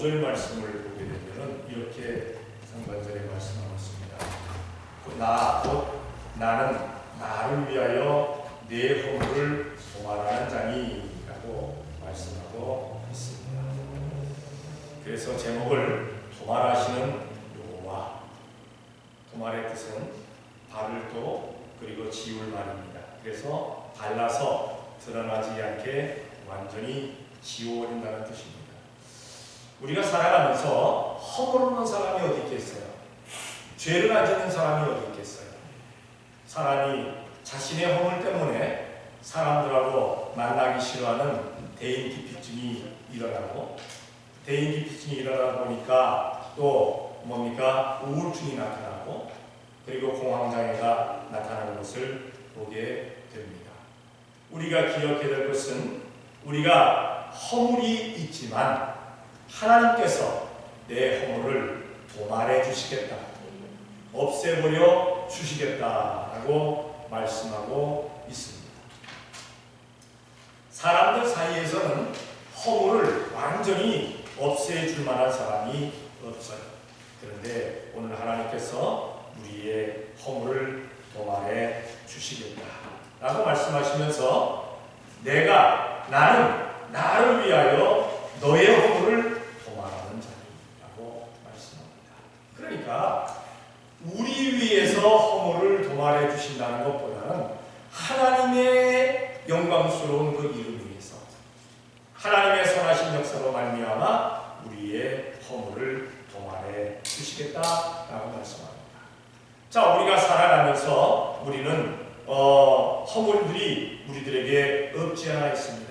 5절 말씀을 보게 되면 이렇게 상반절에 말씀하고 있습니다. 곧 나는 나를 위하여 내 허물을 도말하는 자니 라고 말씀하고 있습니다. 그래서 제목을 도말하시는 여호와, 도말의 뜻은 바를도 그리고 지울 말입니다. 그래서 발라서 드러나지 않게 완전히 지워버린다는 뜻입니다. 우리가 살아가면서 허물 없는 사람이 어디 있겠어요? 죄를 안 짓는 사람이 어디 있겠어요? 사람이 자신의 허물 때문에 사람들하고 만나기 싫어하는 대인기피증이 일어나고, 대인기피증이 일어나다 보니까 또 뭡니까? 우울증이 나타나고, 그리고 공황장애가 나타나는 것을 보게 됩니다. 우리가 기억해야 될 것은 우리가 허물이 있지만 하나님께서 내 허물을 도말해 주시겠다, 없애버려 주시겠다라고 말씀하고 있습니다. 사람들 사이에서는 허물을 완전히 없애줄 만한 사람이 없어요. 그런데 오늘 하나님께서 우리의 허물을 도말해 주시겠다라고 말씀하시면서 나는 나를 위하여 너의 허물을 도말하는 자라고 말씀합니다. 그러니까 우리 위해서 허물을 도말해 주신다는 것보다는 하나님의 영광스러운 그 이름 위에서 하나님의 선하신 역사로 말미암아 우리의 허물을 도말해 주시겠다라고 말씀합니다. 자, 우리가 살아가면서 우리는 허물들이 우리들에게 없지 않아 있습니다.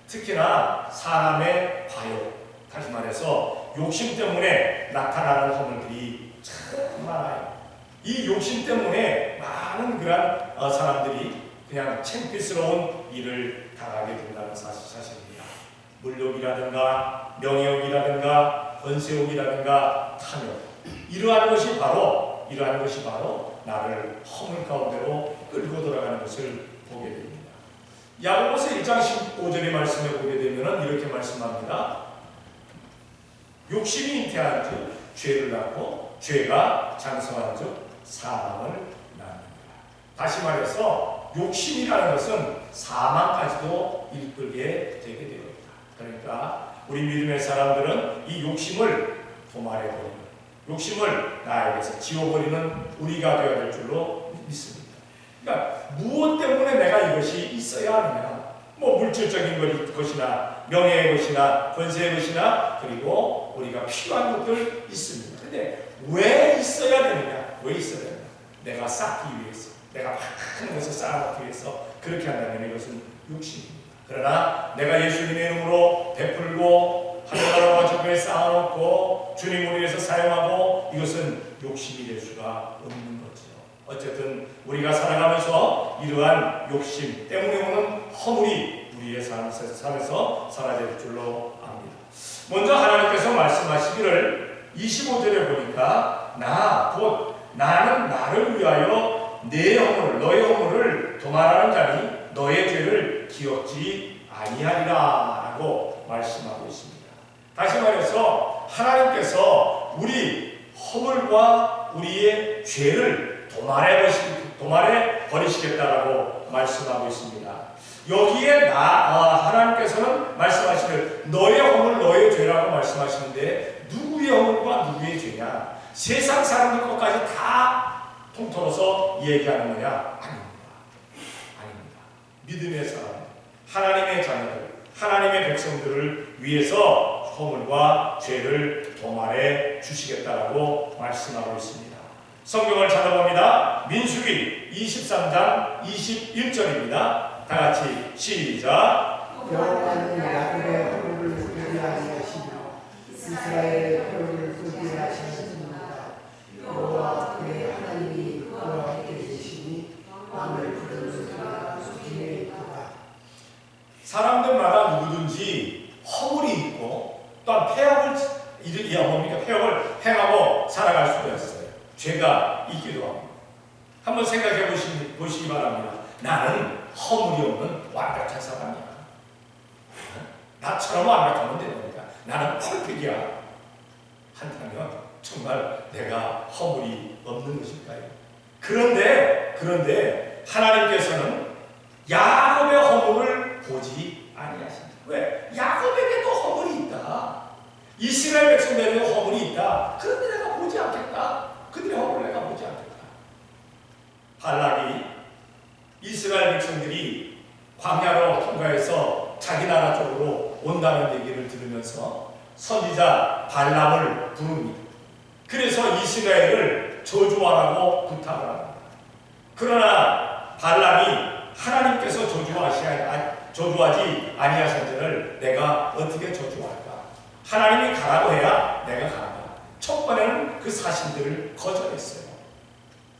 특히나 사람의 과욕, 다시 말해서 욕심 때문에 나타나는 허물들이 참 많아요. 이 욕심 때문에 많은 그런 사람들이 그냥 창피스러운 일을 당하게 된다는 사실입니다. 물욕이라든가 명예욕이라든가 권세욕이라든가 탐욕, 이러한 것이 바로 나를 허물 가운데로 끌고 돌아가는 것을 보게 됩니다. 야고보서 1장 15절의 말씀에 보게 되면 이렇게 말씀합니다. 욕심이 잉태한 즉 죄를 낳고 죄가 장성한 즉 사망을 낳는다. 다시 말해서 욕심이라는 것은 사망까지도 이끌게 되게 됩니다. 그러니까 우리 믿음의 사람들은 이 욕심을 도말해버리는, 욕심을 나에게서 지워버리는 우리가 되어야 될 줄로 믿습니다. 그러니까 무엇 때문에 내가 이것이 있어야 하느냐, 물질적인 것이나 명예의 것이나 권세의 것이나 그리고 우리가 필요한 것들 있습니다. 근데 왜 있어야 되느냐? 왜 있어야 되느냐? 내가 쌓기 위해서, 내가 많은 것을 쌓아놓기 위해서 그렇게 한다면 이것은 욕심입니다. 그러나 내가 예수님의 이름으로 베풀고 하늘나라와 주변에 쌓아놓고 주님을 위해서 사용하고, 이것은 욕심이 될 수가 없는 거죠. 어쨌든 우리가 살아가면서 이러한 욕심 때문에 오는 허물이 우리의 삶에서 사라질 줄로 압니다. 먼저 하나님께서 말씀하시기를 25절에 보니까 나는 나를 위하여 내 허물, 너의 허물을 도말하는 자니 너의 죄를 기억지 아니하리라 라고 말씀하고 있습니다. 다시 말해서 하나님께서 우리 허물과 우리의 죄를 도말해 버리시겠다라고 말씀하고 있습니다. 여기에 하나님께서는 말씀하시는 너의 허물, 너의 죄라고 말씀하시는데 누구의 허물과 누구의 죄냐? 세상 사람들 것까지 다 통틀어서 얘기하는 거냐? 아닙니다. 믿음의 사람, 하나님의 자녀들, 하나님의 백성들을 위해서 허물과 죄를 도말해 주시겠다라고 말씀하고 있습니다. 성경을 찾아봅니다. 민수기 23장 21절입니다. 다 같이 시작. 여호와는 야곱의 허물을 끄게 하시며 이스라엘의 표를 끄게 하시느니라. 여호와 그의 하나님이 그와 함께 계시니 왕을 부르는 그가 수중에 있도다. 사람들마다 누구든지 허물이 있고 또한 폐역을 행하고 살아갈 수도 있어요. 죄가 있기도 합니다. 한번 생각해 보시기 바랍니다. 나는 허물이 없는 완벽한 사람이야. 나처럼 완벽하면 되니까. 나는 퍼펙트야. 한다면 정말 내가 허물이 없는 것일까요? 그런데 하나님께서는 야곱의 허물을 보지 아니하신다. 왜? 야곱에게도 허물이 있다. 이스라엘 백성들에게 허물이 있다. 그런데 내가 보지 않겠다. 그들의 허물을 내가 보지 않겠다. 발락이 이스라엘 백성들이 광야로 통과해서 자기 나라 쪽으로 온다는 얘기를 들으면서 선지자 발람을 부릅니다. 그래서 이스라엘을 저주하라고 부탁을 합니다. 그러나 발람이 하나님께서 저주하지 아니하신지를 내가 어떻게 저주할까? 하나님이 가라고 해야 내가 가라. 첫 번에는 그 사신들을 거절했어요.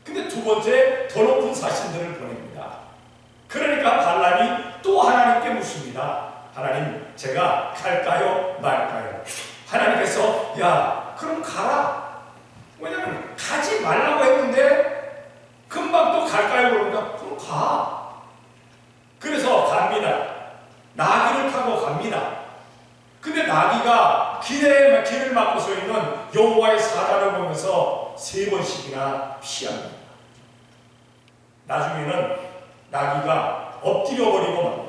근데 두 번째 더 높은 사신들을 보냅니다. 그러니까 발람이 또 하나님께 묻습니다. 하나님, 제가 갈까요? 말까요? 하나님께서 야, 그럼 가라. 왜냐면 가지 말라고 했는데 금방 또 갈까요? 그러니까 그럼 가. 그래서 갑니다. 나귀를 타고 갑니다. 근데 나귀가 길을 막고 서 있는 여호와의 사자를 보면서 3번씩이나 피합니다. 나중에는 나귀가 엎드려 버리고 맙니다.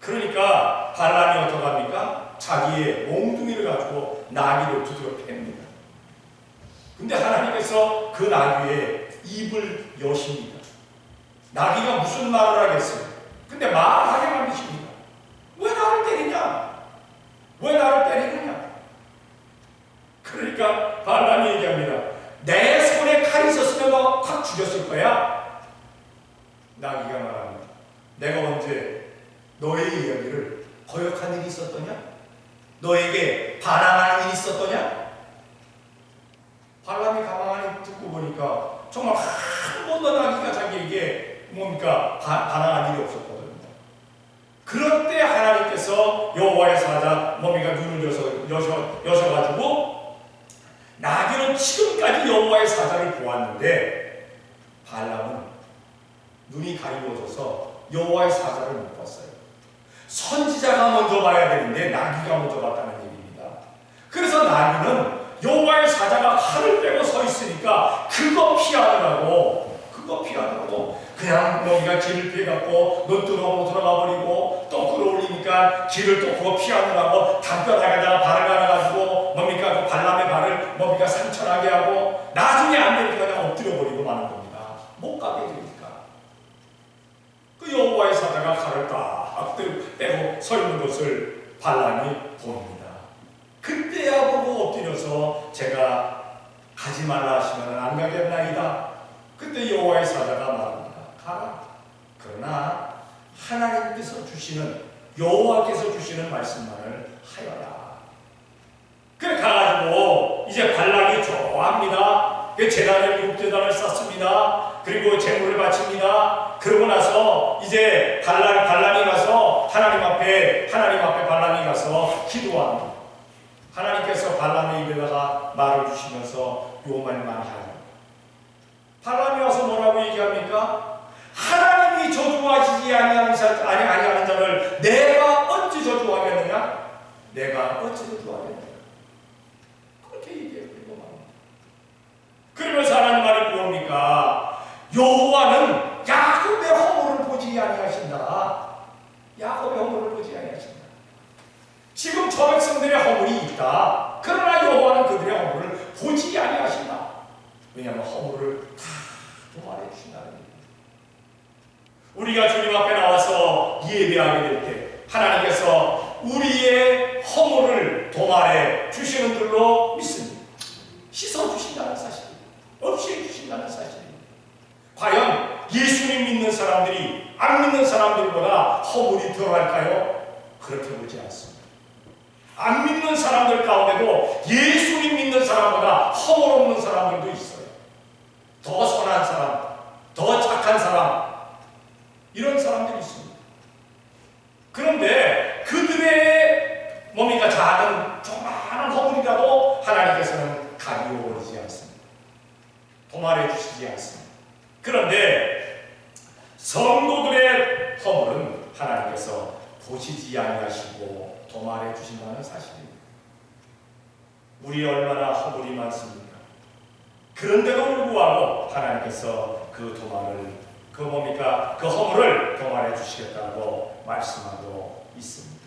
그러니까 발람이 어떡합니까? 자기의 몽둥이를 가지고 나귀를 두드려 팹니다. 근데 하나님께서 그 나귀의 입을 여십니다. 나귀가 무슨 말을 하겠어요? 근데 말하게 만드십니다. 왜 나를 때리냐? 왜 나를 때리느냐? 그러니까 발람이 얘기합니다. 내 손에 칼이 있었으면 너 확 죽였을 거야. 나귀가 말합니다. 내가 언제 너의 이야기를 거역한 일이 있었더냐? 너에게 반항하는 일이 있었더냐? 발람이 가만히 듣고 보니까 정말 한 번도 나귀가 자기에게 반항한 일이 없었거든요. 그럴 때 하나님께서 여호와의 사자 눈을 여셔가지고 나귀는 지금까지 여호와의 사자를 보았는데 발람은 눈이 가리워져서 여호와의 사자를 못 봤어요. 선지자가 먼저 봐야 되는데 나귀가 먼저 봤다는 얘기입니다. 그래서 나귀는 여호와의 사자가 칼을 빼고 서 있으니까 그거 피하느라고 그냥 여기가 길을 피해갖고 논두렁으로 들어가 버리고 또 끌어올리니까 길을 또 그거 피하느라고 담벼락에다가 발을 갈아가지고 그 발람의 발을 상처나게 하고 나중에 안 되니까 그냥 엎드려 버리고 마는 겁니다. 못 가게 되니까. 그 여호와의 사자가 칼을 딱 빼고 서 있는 것을 발람이 봅니다. 그때야 보고 엎드려서 제가 가지 말라 하시면 안 가겠나이다. 그때 여호와의 사자가 말합니다. 가라. 그러나 하나님께서 여호와께서 주시는 말씀만을 하여라. 그래 가가지고 이제 발락이 좋아합니다. 제단을 7제단을 쌓습니다. 그리고 제물을 바칩니다. 그러고 나서 이제 발람이 가서 하나님 앞에 발람이 가서 기도합니다. 하나님께서 발람의 입에다가 말을 주시면서 요 말만 하요. 발람이 와서 뭐라고 얘기합니까? 하나님이 저주하시지 아니하는 자를 내가 어찌 저주하겠느냐? 그렇게 얘기해버리고 말합니다. 그러면서 하나님 말이 뭡니까? 여호와는 야곱의 허물을 보지 아니하신다. 지금 저 백성들의 허물이 있다. 그러나 여호와는 그들의 허물을 보지 아니하신다. 왜냐하면 허물을 다 도말해 주신다는 얘기입니다. 우리가 주님 앞에 나와서 예배하게 될 때 하나님께서 우리의 허물을 도말해 주시는 줄로 믿습니다. 씻어주신다는 사실입니다. 없애주신다는 사실입니다. 과연 예수님 믿는 사람들이 안 믿는 사람들보다 허물이 덜할까요? 그렇게 보지 않습니다. 안 믿는 사람들 가운데도 예수님 믿는 사람보다 허물 없는 사람들도 있어요. 더 선한 사람, 더 착한 사람, 이런 사람들이 있습니다. 그런데 그들의 작은 조그마한 허물이라도 하나님께서는 가리워버리지 않습니다. 도말해 주시지 않습니다. 그런데 성도들의 허물은 하나님께서 보시지 아니하시고 도말해 주신다는 사실입니다. 우리 얼마나 허물이 많습니까? 그런데도 불구하고 하나님께서 그 도말을 그 허물을 도말해 주시겠다고 말씀하고 있습니다.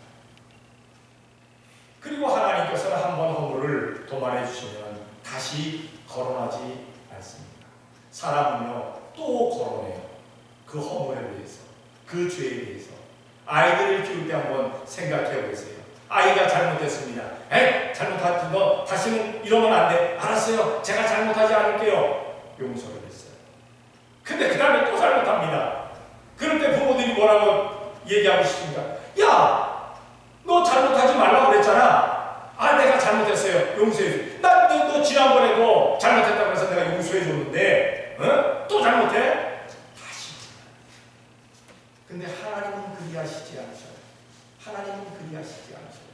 그리고 하나님께서는 한번 허물을 도말해 주시면 다시 거론하지 않습니다. 사람은요 또 거론해요. 그 허물에 대해서, 그 죄에 대해서. 아이들을 키울 때 한번 생각해 보세요. 아이가 잘못했습니다. 잘못한 거 다시는 이러면 안 돼. 알았어요. 제가 잘못하지 않을게요. 용서를 했어요. 근데 그 다음에 또 잘못합니다. 그럴 때 부모들이 뭐라고 얘기하고 싶습니까? 야, 너 잘못하지 말라고 그랬잖아. 내가 잘못했어요. 용서해 줘. 너 지난번에도 잘못했다고 해서 내가 용서해 줬는데 또 잘못해? 다시. 근데 하나님은 그리하시지 않으셔요. 하나님은 그리하시지 않으셔요.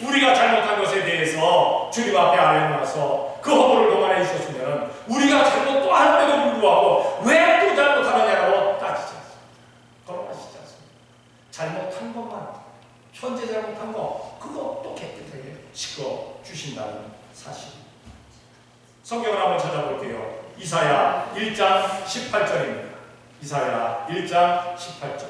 우리가 잘못한 것에 대해서 주님 앞에 아뢰어서 그 허물을 도말해 주셨으면 우리가 잘못 또 하는데도 불구하고 왜 또 잘못하느냐고 따지지 않습니다. 거론하시지 않습니다. 잘못한 것만, 현재 잘못한 거 그거 또 깨끗하게 씻어 주신다는 사실. 성경을 한번 찾아볼게요. 이사야 1장 18절입니다. 이사야 1장 18절.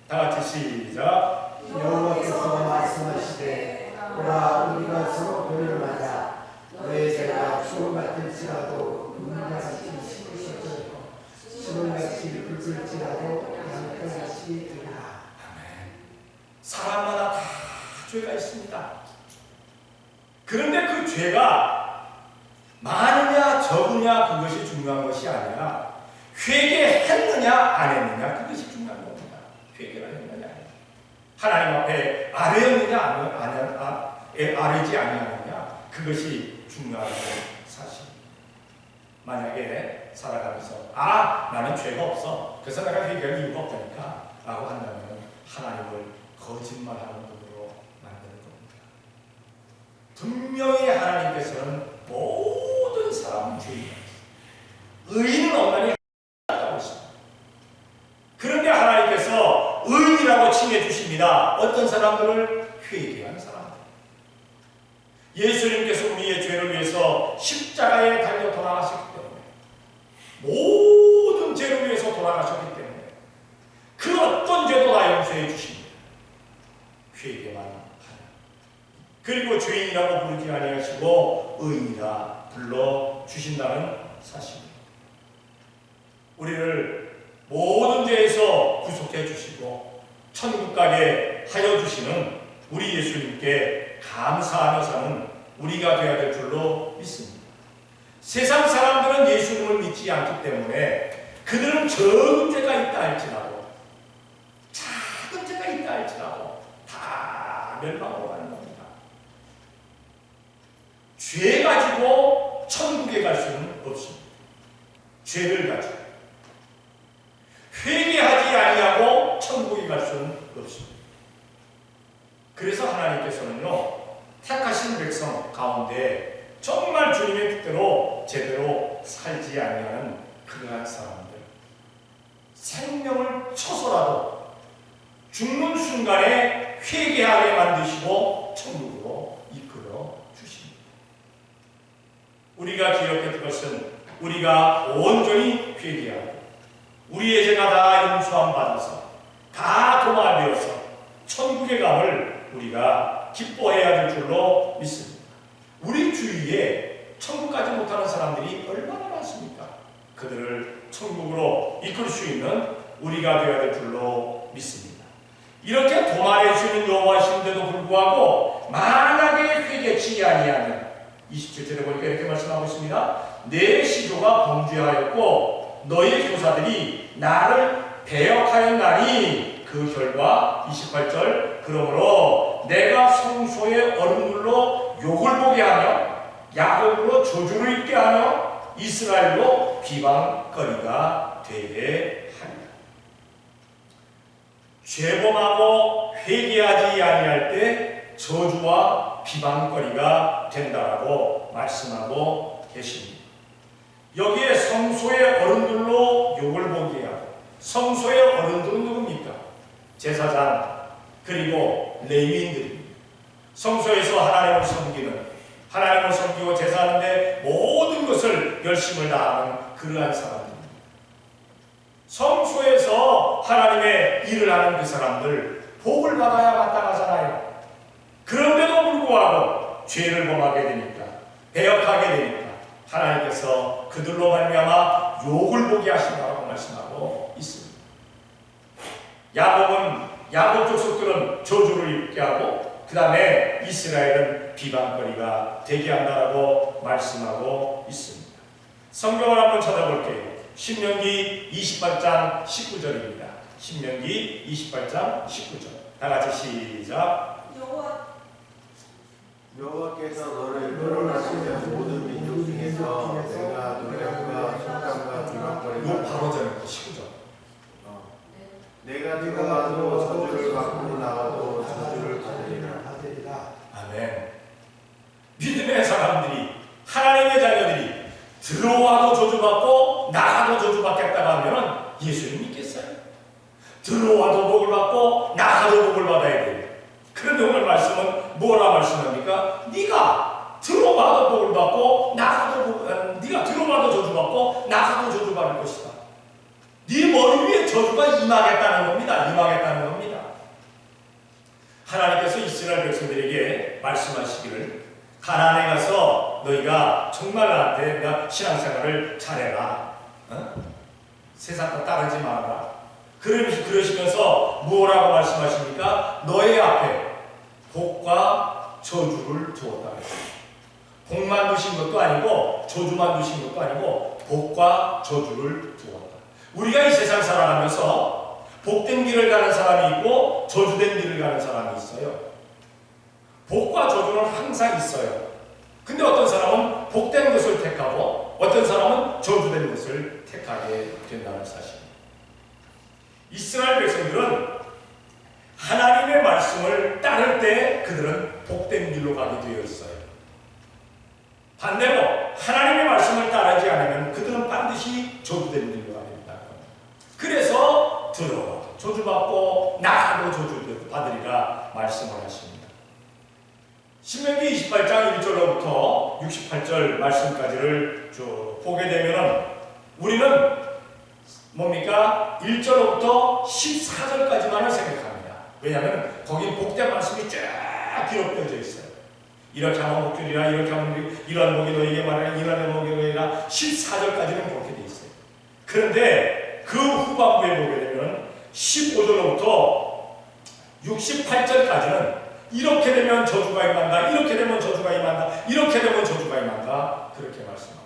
다 같이 시작. 여호와께서 말씀하시되 오라 우리가 서로 교류하자. 너의 죄가 주홍 같을지라도 눈같이 씻으시고 수분같이 붉을지라도 양털같이 되리라. 사람마다 다 죄가 있습니다. 그런데 그 죄가 많으냐 적으냐 그것이 중요한 것이 아니라 회개했느냐 안 했느냐 그것이 중요한 겁니다. 회개를 했느냐 안 했느냐. 하나님 앞에 아뢰었느냐 아뢰지 아니하느냐 그것이 중요한 사실. 만약에 살아가면서 나는 죄가 없어 그래서 내가 회개할 이유가 없다니까 라고 한다면 하나님을 거짓말하는 분으로 만드는 겁니다. 분명히 하나님께서는 모든 사람은 죄인이다. 의인은 없나니 하나님이라고 했습니다. 그런데 하나님께서 의인이라고 칭해 주십니다. 어떤 사람들을? 회개한 사람들. 예수님께서 우리의 죄를 위해서 십자가에 달려 돌아가셨기 때문에 모든 죄를 위해서 돌아가셨기 때문에 그 어떤 죄도 다 용서해 주십니다. 회개만 하라. 그리고 죄인이라고 부르지 아니하시고 의인이라 불러 주신다는 사실입니다. 우리를 모든 죄에서 구속해 주시고 천국 가게 하여 주시는 우리 예수님께 감사하며 사는 우리가 되어야 될 줄로 믿습니다. 세상 사람들은 예수님을 믿지 않기 때문에 그들은 적은 죄가 있다 할지라도 작은 죄가 있다 할지라도 다 멸망으로 가는 겁니다. 죄 가지고 천국에 갈 수는 없습니다. 죄를 가지고 회개하지 아니하고 천국에 갈 수는 없습니다. 그래서 하나님께서는요 택하신 백성 가운데 정말 주님의 뜻대로 제대로 살지 아니하는 그러한 사람들 생명을 쳐서라도 죽는 순간에 회개하게 만드시고 천국으로 이끌어 주십니다. 우리가 기억해야 될 것은 우리가 온전히 회개하고 우리의 죄가 다 용서함 받아서 다 도말되어서 천국에 감을 우리가 기뻐해야 될 줄로 믿습니다. 우리 주위에 천국까지 못하는 사람들이 얼마나 많습니까? 그들을 천국으로 이끌 수 있는 우리가 되어야 될 줄로 믿습니다. 이렇게 도말해 주는 여호와이신데도 불구하고 만약에 회개치 아니하면 27절에 보니까 이렇게 말씀하고 있습니다. 내 시조가 범죄하였고 너의 교사들이 나를 배역하였나니 그 결과 28절 그러므로 내가 성소의 얼음물로 욕을 보게 하며 야곱으로 조주를 입게 하며 이스라엘로 비방거리가 되게 하리라. 죄범하고 회개하지 아니할 때 저주와 비방거리가 된다라고 말씀하고 계십니다. 여기에 성소의 어른들로 욕을 보게 하고 성소의 어른들은 누굽니까? 제사장 그리고 레위인들입니다. 성소에서 하나님을 섬기는 하나님을 섬기고 제사하는데 모든 것을 열심을 다하는 그러한 사람들. 성소에서 하나님의 일을 하는 그 사람들 복을 받아야 마땅하잖아요. 그런데도 불구하고 죄를 범하게 되니까, 배역하게 되니까 하나님께서 그들로 말미암아 욕을 보게 하신다고 말씀하고 있습니다. 야곱 족속들은 저주를 입게 하고 그 다음에 이스라엘은 비방거리가 되게 한다라고 말씀하고 있습니다. 성경을 한번 찾아볼게요. 신명기 28장 19절입니다. 신명기 28장 19절. 다 같이 시작. 여호와께서 너를 마시며 모든 민족 중에서 내가 노력과 속담과 비방거리가 요 바로 전에 19절. 내가 들어가도 저주를 받고 나가도 저주를 받으리라. 아멘. 믿음의 사람들이, 하나님의 자녀들이 들어와도 저주받고 나가도 저주받겠다고 하면은 예수님 믿겠어요? 들어와도 복을 받고 나가도 복을 받아야 돼요. 그런데 오늘 말씀은 뭐라 말씀합니까? 네가 들어와도 복을 받고 네가 들어와도 저주받고 나가도 저주받을 것이다. 네 머리 위에 저주가 임하겠다는 겁니다. 임하겠다는 겁니다. 하나님께서 이스라엘 백성들에게 말씀하시기를 가나안에 가서 너희가 정말 나한테 내가 신앙생활을 잘해라. 세상 거 따르지 말아라. 그러시면서 뭐라고 말씀하십니까? 너희 앞에 복과 저주를 두었다. 복만 두신 것도 아니고 저주만 두신 것도 아니고 복과 저주를 두었다. 우리가 이 세상 살아가면서 복된 길을 가는 사람이 있고 저주된 길을 가는 사람이 있어요. 복과 저주는 항상 있어요. 근데 어떤 사람은 복된 것을 택하고 어떤 사람은 저주된 것을 택하게 된다는 사실. 이스라엘 백성들은 하나님의 말씀을 따를 때 그들은 복된 길로 가게 되어 있어요. 반대로 하나님의 말씀을 따르지 않으면 그들은 반드시 저주된 길로 가게 된다. 그래서 들어와도 저주받고 나가도 저주받으리라 말씀을 하십니다. 신명기 28장 1절로부터 68절 말씀까지를 쭉 보게 되면 우리는 뭡니까? 1절로부터 14절까지만을 생각합니다. 왜냐하면 거기 복된 말씀이 쫙 기록되어져 있어요. 이렇게 하면 복주리라, 이렇게 하면 이러한 복이 너에게 말하라, 이러한 복이 너에게라. 14절까지는 그렇게 되어 있어요. 그런데 그 후반부에 보게 되면 15절로부터 68절까지는 이렇게 되면 저주가 임한다, 이렇게 되면 저주가 임한다, 이렇게 되면 저주가 임한다, 그렇게 말씀합니다.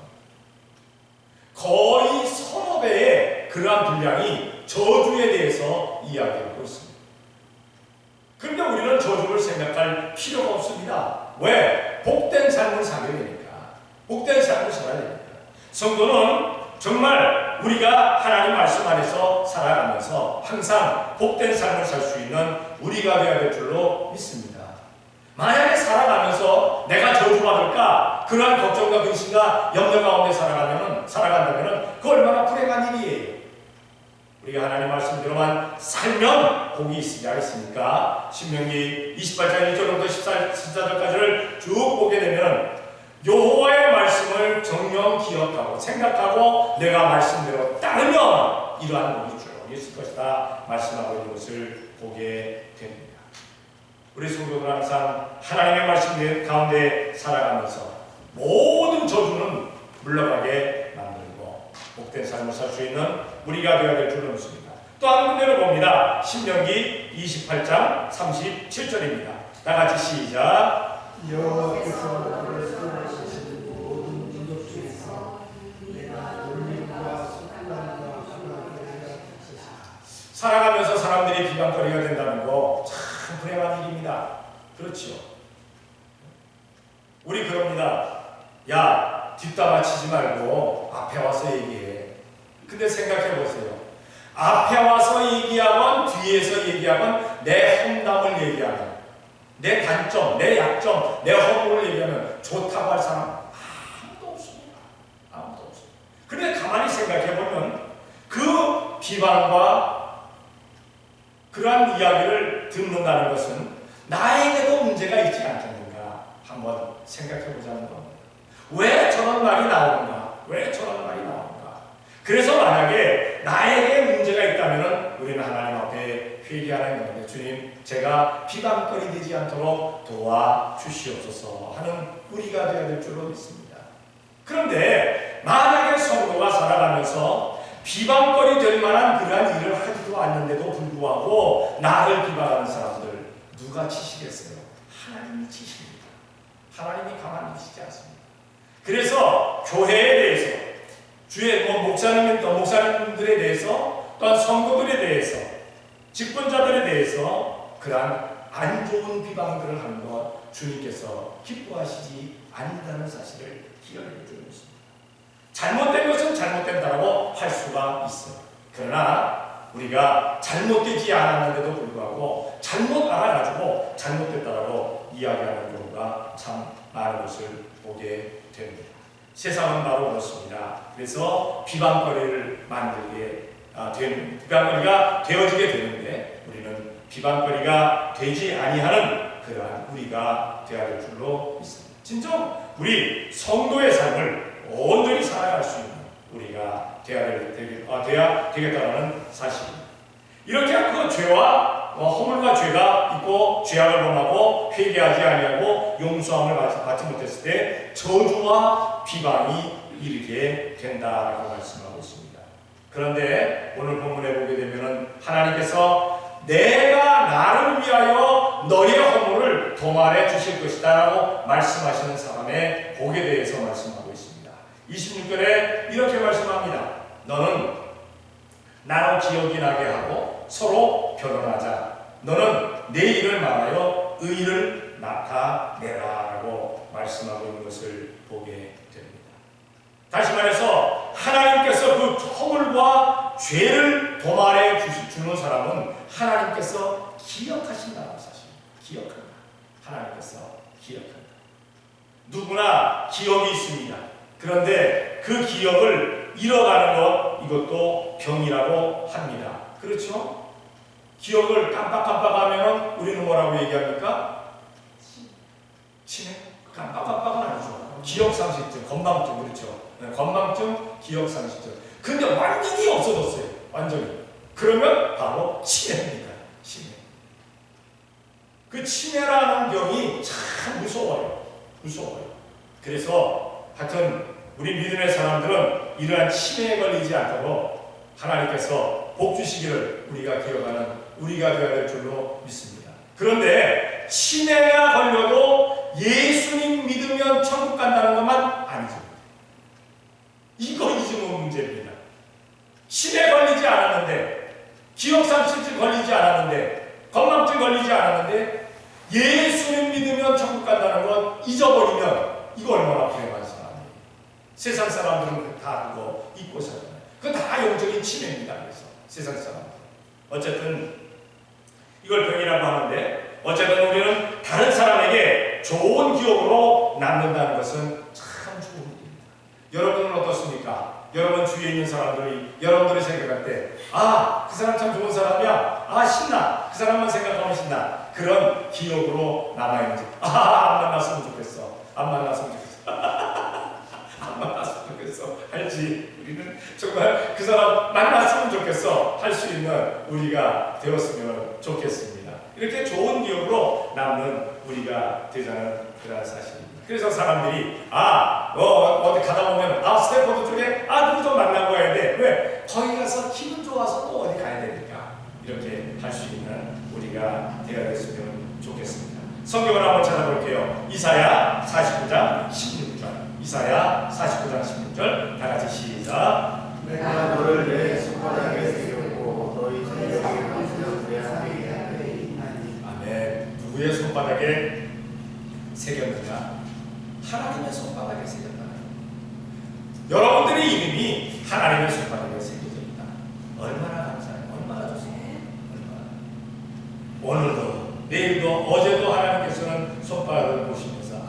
거의 서너 배의 그러한 분량이 저주에 대해서 이야기하고 있습니다. 그런데 우리는 저주를 생각할 필요가 없습니다. 왜? 복된 삶을 살게 되니까. 복된 삶을 살아야 되니까. 성도는 정말 우리가 하나님 말씀 안에서 살아가면서 항상 복된 삶을 살 수 있는 우리가 되어야 될 줄로 믿습니다. 만약에 살아가면서 내가 저주받을까 그러한 걱정과 근심과 염려 가운데 살아간다면 그 얼마나 불행한 일이에요. 우리가 하나님 말씀대로만 살면 복이 있으지 않겠습니까? 신명기 28장 1절부터 14절까지를 쭉 보게 되면 여호와의 말씀을 정녕 기억하고 생각하고 내가 말씀대로 따르면 이러한 복이 쭉 있을 것이다 말씀하고 있는 것을 보게 됩니다. 우리 성도들 항상 하나님의 말씀 가운데 살아가면서 모든 저주는 물러가게 만들고 복된 삶을 살 수 있는 우리가 되어야 될 줄로 믿습니다. 또 한 군데를 봅니다. 신명기 28장 37절입니다. 다 같이 시작. 여호와께서 너를 사랑하시는 모든 민족 중에서 내가 놀림과 속담과 비방거리가 되소서. 살아가면서 사람들이 비방거리가 된다는 거 참 불행한 일입니다. 그렇죠? 우리 그럽니다. 야, 뒷담화 치지 말고 앞에 와서 얘기해. 근데 생각해 보세요. 앞에 와서 얘기하건 뒤에서 얘기하건 내 험담을 얘기하건 내 단점, 내 약점, 내 허물을 얘기하면 좋다고 할 사람 아무도 없습니다. 아무도 없습니다. 그런데 가만히 생각해 보면 그 비방과 그러한 이야기를 듣는다는 것은 나에게도 문제가 있지 않겠는가 한번 생각해 보자는 겁니다. 왜 저런 말이 나오는가? 왜 저런 말이 나오는가? 그래서 만약에 나에게 문제가 있다면 우리는 하나님 앞에 회개하는 건데, 주님, 제가 비방거리 되지 않도록 도와주시옵소서 하는 우리가 되어야 될 줄로 믿습니다. 그런데 만약에 성도가 살아가면서 비방거리 될 만한 그러한 일을 하지도 않는데도 불구하고 나를 비방하는 사람들, 누가 치시겠어요? 하나님이 치십니다. 하나님이 가만히 계시지 않습니다. 그래서 교회에 대해서, 주의 목사님들에 대해서, 또한 성도들에 대해서, 직분자들에 대해서 그러한 안 좋은 비방들을 하는 것 주님께서 기뻐하시지 않는다는 사실을 기억해 드리는 것입니다. 잘못된 것은 잘못된다고 할 수가 있어요. 그러나 우리가 잘못되지 않았는데도 불구하고 잘못 알아가지고 잘못됐다고 이야기하는 경우가 참 많은 것을 보게 됩니다. 세상은 바로 그렇습니다. 그래서 비방거리를 만들게 비방거리가 되어지게 되는데, 우리는 비방거리가 되지 아니하는 그러한 우리가 되어야 될 줄로 믿습니다. 진정 우리 성도의 삶을 온전히 살아갈 수 있는 우리가 되어야 되겠다는 사실입니다. 이렇게 그 죄와 허물과 죄가 있고 죄악을 범하고 회개하지 아니하고 용서함을 받지 못했을 때 저주와 비방이 이르게 된다라고 말씀하고 있습니다. 그런데 오늘 본문에 보게 되면 하나님께서 내가 나를 위하여 너의 허물을 도말해 주실 것이다 라고 말씀하시는 사람의 복에 대해서 말씀하고 있습니다. 26절에 이렇게 말씀합니다. 너는 나로 기억이 나게 하고 서로 변론하자. 너는 내 일을 말하여 의를 나타내라 라고 말씀하고 있는 것을 보게 됩니다. 다시 말해서 하나님께서 그 허물과 죄를 도말해 주는 사람은 하나님께서 기억하신다는 사실입니다. 기억한다. 하나님께서 기억한다. 누구나 기억이 있습니다. 그런데 그 기억을 잃어가는 것, 이것도 병이라고 합니다. 그렇죠? 기억을 깜빡깜빡하면 우리는 뭐라고 얘기합니까? 치매? 깜빡깜빡은 아니죠. 기억상실증, 건망증, 그렇죠? 네, 건망증, 기억상실증. 근데 완전히 없어졌어요. 완전히. 그러면 바로 치매입니다. 치매. 그 치매라는 병이 참 무서워요. 무서워요. 그래서 하여튼 우리 믿음의 사람들은 이러한 치매에 걸리지 않도록 하나님께서 복 주시기를 우리가 기억하는 우리가 되어야 될 줄로 믿습니다. 그런데 치매가 걸려도 예수님 믿으면 천국 간다는 것만 아니죠. 이거 잊으면 문제입니다. 치매 걸리지 않았는데, 기억상실증 걸리지 않았는데, 건망증 걸리지 않았는데 예수님 믿으면 천국 간다는 것 잊어버리면 이거 얼마나 불행한 사람이에요. 세상 사람들은 다 그거 잊고 살잖아요. 그건 다 영적인 치매입니다. 그래서 세상 사람들. 어쨌든 이걸 병이라고 하는데, 어쨌든 우리는 다른 사람에게 좋은 기억으로 남는다는 것은 참 좋은 일입니다. 여러분은 어떻습니까? 여러분 주위에 있는 사람들이 여러분들이 생각할 때, 아, 그 사람 참 좋은 사람이야. 아, 신나. 그 사람만 생각하면 신나. 그런 기억으로 남아있는지, 안 만났으면 좋겠어. 안 만났으면 좋겠어. 안 만났으면 좋겠어. 할지, 우리는 정말 그 사람 만났으면 좋겠어. 할 수 있는 우리가 되었으면 좋겠습니다. 이렇게 좋은 기억으로 남는 우리가 되자는 그런 사실입니다. 그래서 사람들이, 어디 가다 보면, 스탠포드 쪽에, 누구 좀 만나고 가야 돼. 왜? 거기 가서 기분 좋아서 또 어디 가야 되니까. 이렇게 할 수 있는 우리가 되어야 됐으면 좋겠습니다. 성경을 한번 찾아볼게요. 이사야 49장 16절. 이사야 49장 16절. 다 같이 시작. 내가 너를 내 손바닥에 새겼고 너희 세력의 한수는 내 하늘에 있나니. 아멘. 누구의 손바닥에 새겼느냐? 하나님의 손바닥에 새겼다. 여러분들의 이름이 하나님의 손바닥에 새겨져 있다. 얼마나 감사해요. 얼마나 좋습니다. 오늘도 내일도 어제도 하나님께서는 손바닥을 보시면서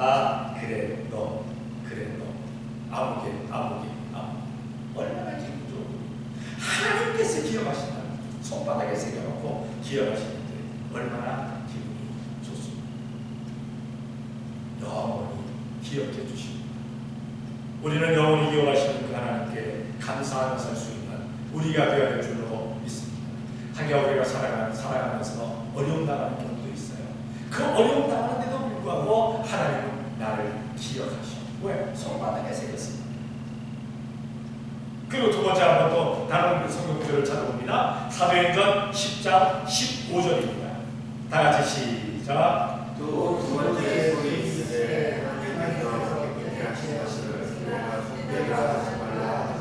그래 너 아무개 얼마나 기분 좋은 하나님께서 기억하신다. 손바닥에 새겨놓고 기억하시는데 얼마나 기분이 좋습니다. 영원히 기억해 주십니다. 우리는 영원히 이어가시는 그 하나님께 감사하며 살 수 있는 우리가 되어야 될 줄로 믿습니다. 하기야 우리가 살아가면서 어려움 당하는 경우도 있어요. 그 어려움 당하는데도 불구하고 하나님은 나를 기억하시오. 왜? 손바닥에 새겼습니다. 그리고 두 번째 한번 또 다른 성경 구절을 찾아봅니다. 사도행전 10장 15절입니다. 다 같이 시작. 또 두 번째 소리 있으되 하나님께서 깨끗게 하신 것을 내가 속되게 하지 말라.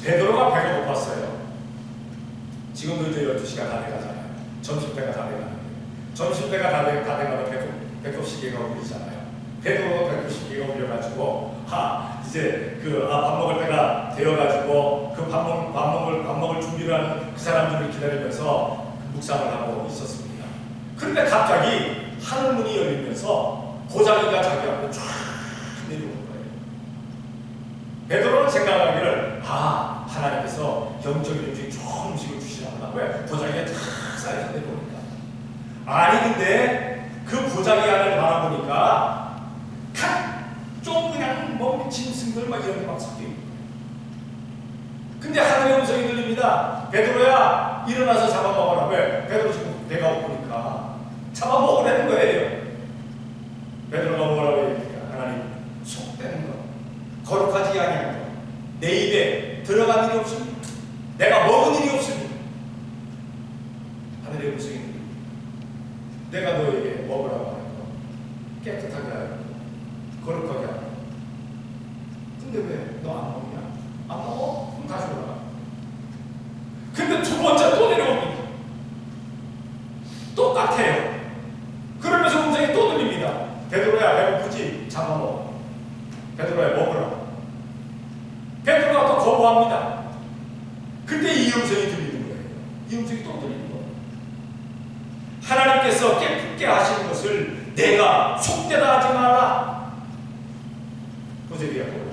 베드로가 배가 고팠어요. 지금도 이제 12시가 다 돼가잖아요. 점심때가 다 돼가는데 점심때가 다 돼가면 배꼽시계가 울리잖아요. 베드로가 배꼽시계가 울려가지고 이제 밥 먹을 때가 되어가지고 그 밥 먹을 준비를 하는 그 사람들을 기다리면서 묵상을 하고 있었습니다. 그런데 갑자기 하늘문이 열리면서 보자기가 자기 앞에 쫙 내려오는 거예요. 베드로는 생각하기를 하나님께서 영적인 음식 좋은 음식을 주시나 왜? 보자기가 쫙 쌓여서 내려오니까. 아니 근데 그 보자기 안을 바라보니까 좀 그냥 미친 승들 막 이런 게 막 섞여 있는 거예요. 근데 하늘의 음성이 들립니다. 베드로야 일어나서 잡아먹어라. 왜? 베드로 지금 배가 고프니까 잡아먹으라는 거예요. 베드로가 뭐라고 얘기합니까? 하나님 속되는 것, 거룩하지 아니한 것, 내 입에 들어간 일이 없습니다. 내가 먹은 일이 없습니다. 하늘의 음성이 들립니다. 내가 너에게 먹으라고 하는 것, 깨끗하게 하고 거룩하게 하고. 근데 왜 너 안 먹냐? 안 먹어? 그럼 다시 올라가. 근데 두 번째 또 내려옵니다. 똑같아요. 그러면서 음성이 또 들립니다. 베드로야 배고프지? 잡아먹어. 베드로야 먹으라. 베드로가 또 거부합니다. 근데 이 음성이 들리는 거예요. 이 음성이 또 들리는 거예요. 하나님께서 깨끗게 하시는 것을 내가 속되다 하지 말라. 보세요.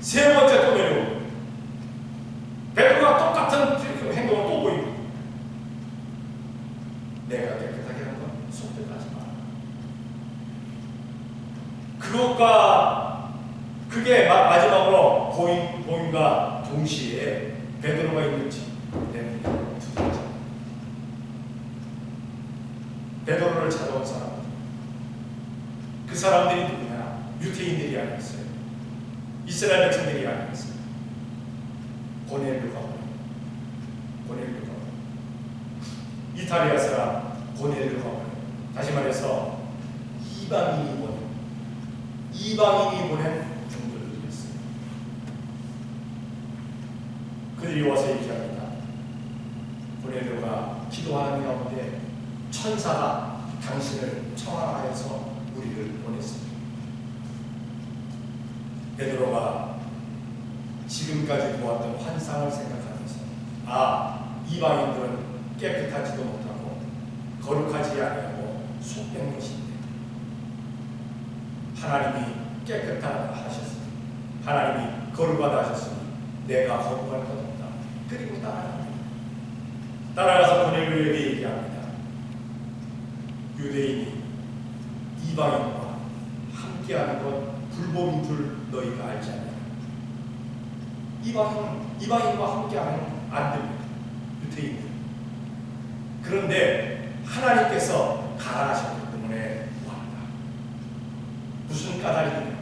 세 번째 또 내려오고 베드로가 똑같은 행동을 또 보입니다. 내가 깨끗하게 하는 건 속되다 하지 마라. 그게 마지막으로 보임과 동시에 베드로가 있는 집 때문에 두드러져. 베드로를 찾아온 사람, 그 사람들이 누구냐? 유태인들이 아니었어요. 이스라엘 백성들이 아니었어요. 고넬료가 이탈리아 사람 고넬료가 다시 말해서 이방인이 보낸 종들이었어요. 그들이 와서 얘기합니다. 고넬료가 기도하는 가운데 천사가 당신을 청하하여서 우리를 보냈습니다. 베드로가 지금까지 보았던 환상을 생각하면서 이방인들은 깨끗하지도 못하고 거룩하지 아니하고 속된 것인데 하나님이 깨끗하다 하셨으니 하나님이 거룩하다 하셨으니 내가 거룩할 것 없다. 그리고 따라가서 고넬료에게 얘기합니다. 유대인이 이방인과 함께하는 것 불법인 줄 너희가 알지 않냐? 이방인과 함께하면 안 됩니다. 유태인들. 그런데 하나님께서 가라하셨기 때문에 왔다. 무슨 까닭이냐?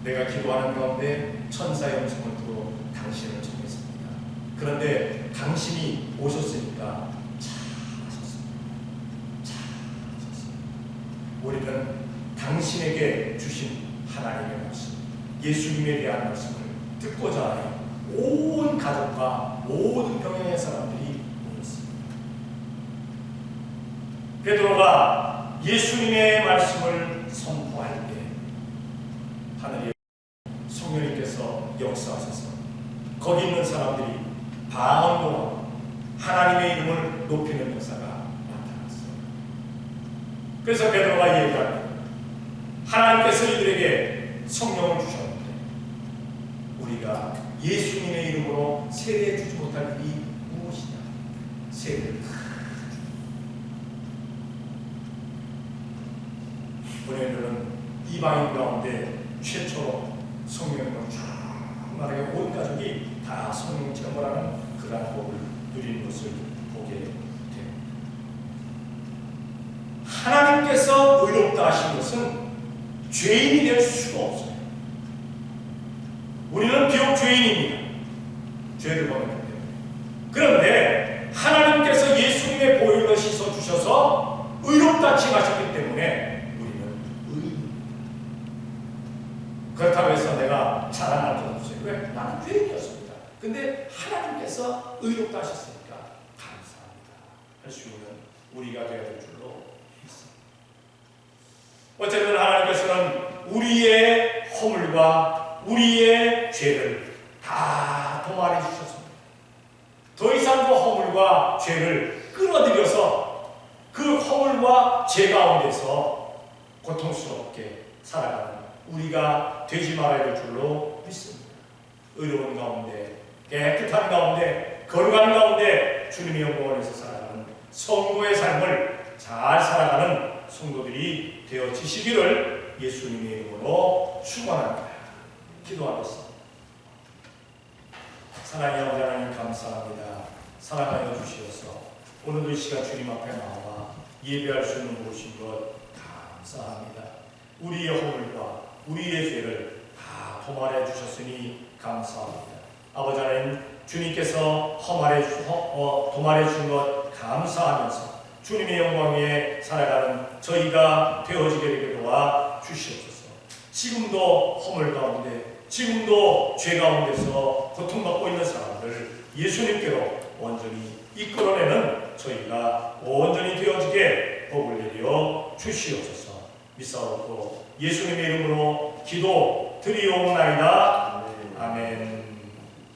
내가 기도하는 가운데 천사의 음성을 듣고 당신을 정했습니다. 그런데 당신이 오셨으니까 잘하셨습니다. 우리는 당신에게 주신 하나님의 말씀, 예수님에 대한 말씀을 듣고자 하여 온 가족과 모든 병영의 사람들이 모였습니다. 베드로가 예수님의 말씀을 선포할 때 하늘의 성령님께서 역사하셔서 거기 있는 사람들이 반응하고 하나님의 이름을 높이는 역사가 나타났어요. 그래서 베드로가 얘기합니다. 하나님께서 이들에게 성령을 주셨는데 우리가 예수님의 이름으로 세례해 주지 못할 일이 무엇이냐? 세례를 이번에는 이방인 가운데 최초로 성령을 충만하게 온 가족이 다 성령 체험하는 그러한 복을 누리는 것을 보게 됩니다. 하나님께서 의롭다 하신 것은 죄인이 될 수가 없어요. 우리는 비록 죄인입니다. 죄를 범했기 때문에. 그런데 하나님께서 예수님의 보혈로 씻어 주셔서 의롭다 칭하셨기 때문에 우리는 의인. 그렇다고 해서 내가 자랑할 것 없어요. 왜? 나는 죄인이었습니다. 근데 하나님께서 의롭다 하셨으니까 감사합니다 할 수 있는 우리가 되어야 될 줄로 믿습니다. 어쨌든 하나님께서는 우리의 허물과 우리의 죄를 다 도말해 주셨습니다. 더 이상 그 허물과 죄를 끌어들여서 그 허물과 죄 가운데서 고통스럽게 살아가는 우리가 되지 말아야 될 줄로 믿습니다. 의로운 가운데, 깨끗한 가운데, 거룩한 가운데 주님의 영광에서 살아가는 성도의 삶을 잘 살아가는 성도들이 되어지시기를 예수님의 이름으로 축원합니다. 기도하겠습니다. 사랑의 아버지 하나님 감사합니다. 사랑하여 주시어서 오늘도 이 시간 주님 앞에 나와 예배할 수 있는 곳인 것 감사합니다. 우리의 허물과 우리의 죄를 다 도말해 주셨으니 감사합니다. 아버지 하나님 주님께서 도말해 주신 것 감사하면서 주님의 영광 위에 살아가는 저희가 되어지게 되게 도와 주시옵소서. 지금도 허물 가운데, 지금도 죄 가운데서 고통받고 있는 사람들 예수님께로 온전히 이끌어내는 저희가 온전히 되어지게 복을 내려 주시옵소서. 믿사옵고 예수님의 이름으로 기도 드리옵나이다.